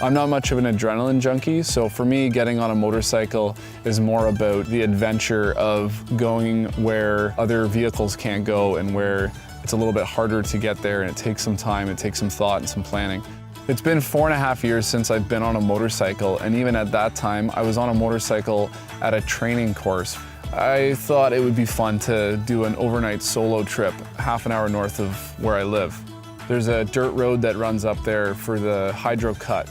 I'm not much of an adrenaline junkie, so for me, getting on a motorcycle is more about the adventure of going where other vehicles can't go and where it's a little bit harder to get there, and it takes some time, it takes some thought and some planning. It's been 4.5 years since I've been on a motorcycle, and even at that time, I was on a motorcycle at a training course. I thought it would be fun to do an overnight solo trip, half an hour north of where I live. There's a dirt road that runs up there for the hydro cut.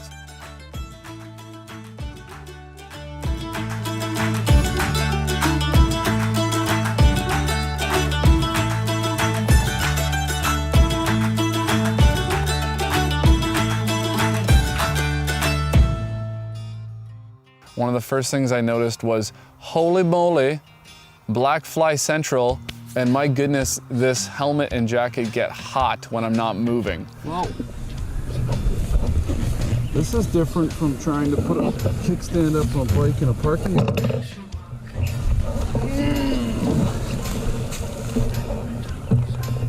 One of the first things I noticed was, holy moly, black fly central, and my goodness, this helmet and jacket get hot when I'm not moving. Whoa. This is different from trying to put a kickstand up on a bike in a parking lot.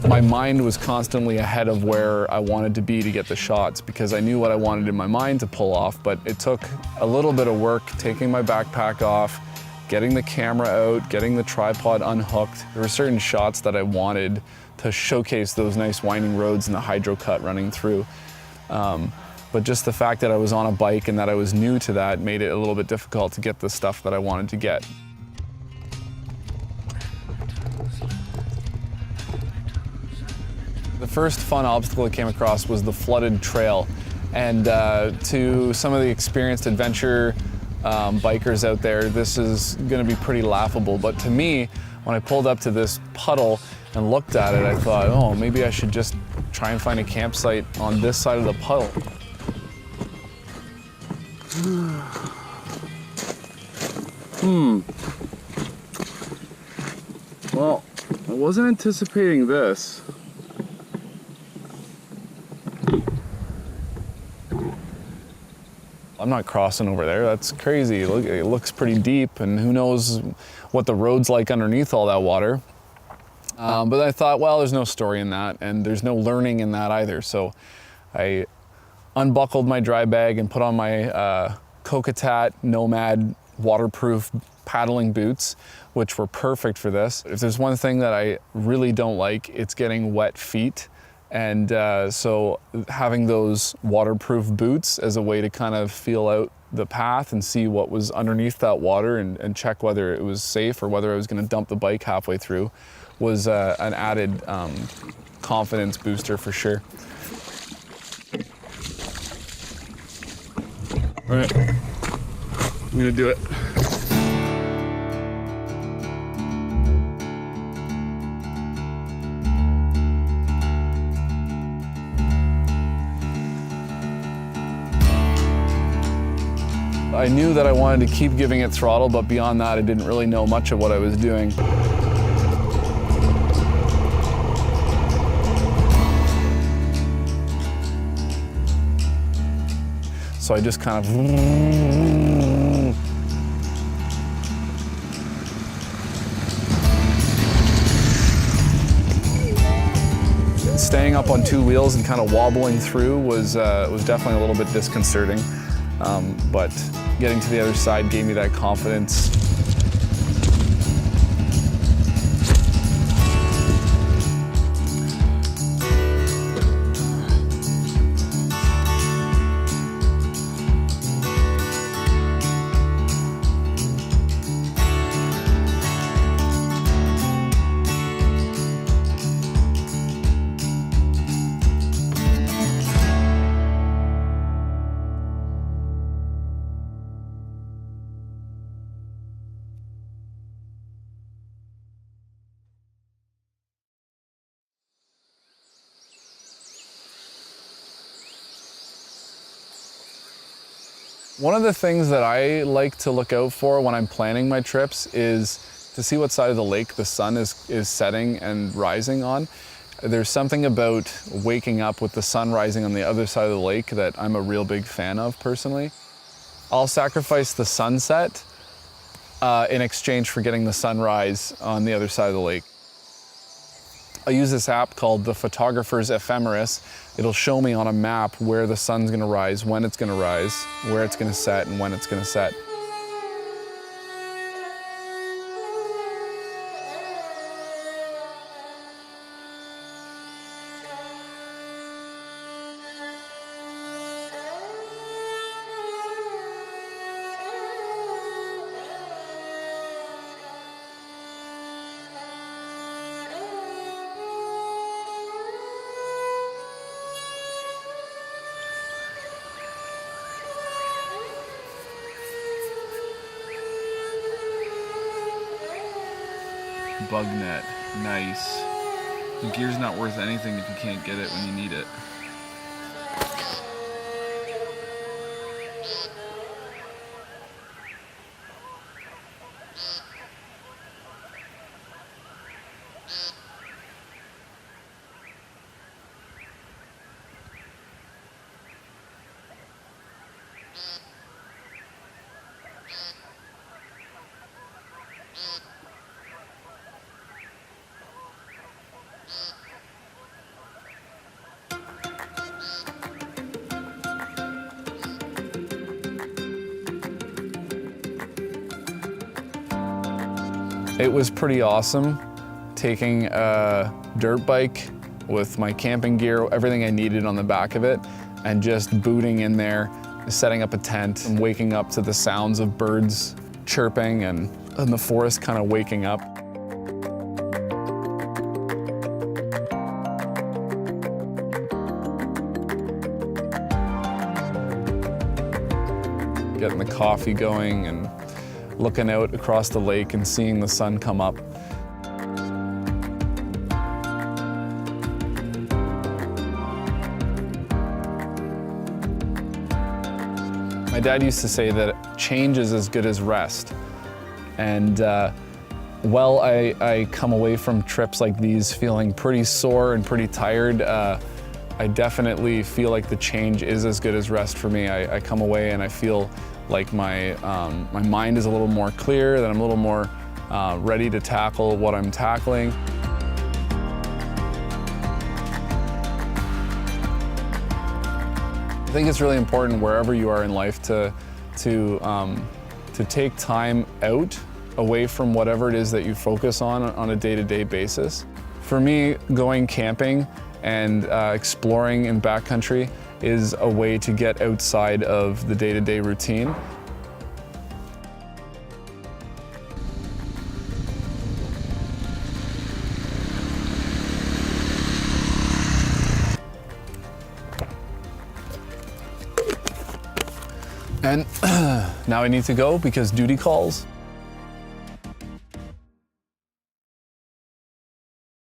My mind was constantly ahead of where I wanted to be to get the shots because I knew what I wanted in my mind to pull off, but it took a little bit of work taking my backpack off, getting the camera out, getting the tripod unhooked. There were certain shots that I wanted to showcase those nice winding roads and the hydro cut running through. But just the fact that I was on a bike and that I was new to that made it a little bit difficult to get the stuff that I wanted to get. The first fun obstacle I came across was the flooded trail. And to some of the experienced adventure bikers out there, this is gonna be pretty laughable. But to me, when I pulled up to this puddle and looked at it, I thought, oh, maybe I should just try and find a campsite on this side of the puddle. Well, I wasn't anticipating this. I'm not crossing over there, that's crazy. Look, it looks pretty deep, and who knows what the road's like underneath all that water. But I thought, well, there's no story in that, and there's no learning in that either. So I unbuckled my dry bag and put on my Kokatat Nomad waterproof paddling boots, which were perfect for this. If there's one thing that I really don't like, it's getting wet feet. And so having those waterproof boots as a way to kind of feel out the path and see what was underneath that water and check whether it was safe or whether I was going to dump the bike halfway through was an added confidence booster for sure. All right, I'm gonna do it. I knew that I wanted to keep giving it throttle, but beyond that, I didn't really know much of what I was doing. So I just kind of staying up on two wheels and kind of wobbling through was definitely a little bit disconcerting. But getting to the other side gave me that confidence. One of the things that I like to look out for when I'm planning my trips is to see what side of the lake the sun is setting and rising on. There's something about waking up with the sun rising on the other side of the lake that I'm a real big fan of personally. I'll sacrifice the sunset in exchange for getting the sunrise on the other side of the lake. I use this app called the Photographer's Ephemeris. It'll show me on a map where the sun's gonna rise, when it's gonna rise, where it's gonna set, and when it's gonna set. Bug net, nice. The gear's not worth anything if you can't get it when you need it. It was pretty awesome taking a dirt bike with my camping gear, everything I needed on the back of it, and just booting in there, setting up a tent, and waking up to the sounds of birds chirping and the forest kind of waking up. Getting the coffee going and looking out across the lake and seeing the sun come up. My dad used to say that change is as good as rest. And while I come away from trips like these feeling pretty sore and pretty tired, I definitely feel like the change is as good as rest for me. I come away and I feel like my mind is a little more clear, that I'm a little more ready to tackle what I'm tackling. I think it's really important wherever you are in life to take time out away from whatever it is that you focus on a day-to-day basis. For me, going camping and exploring in backcountry is a way to get outside of the day-to-day routine. And now I need to go because duty calls.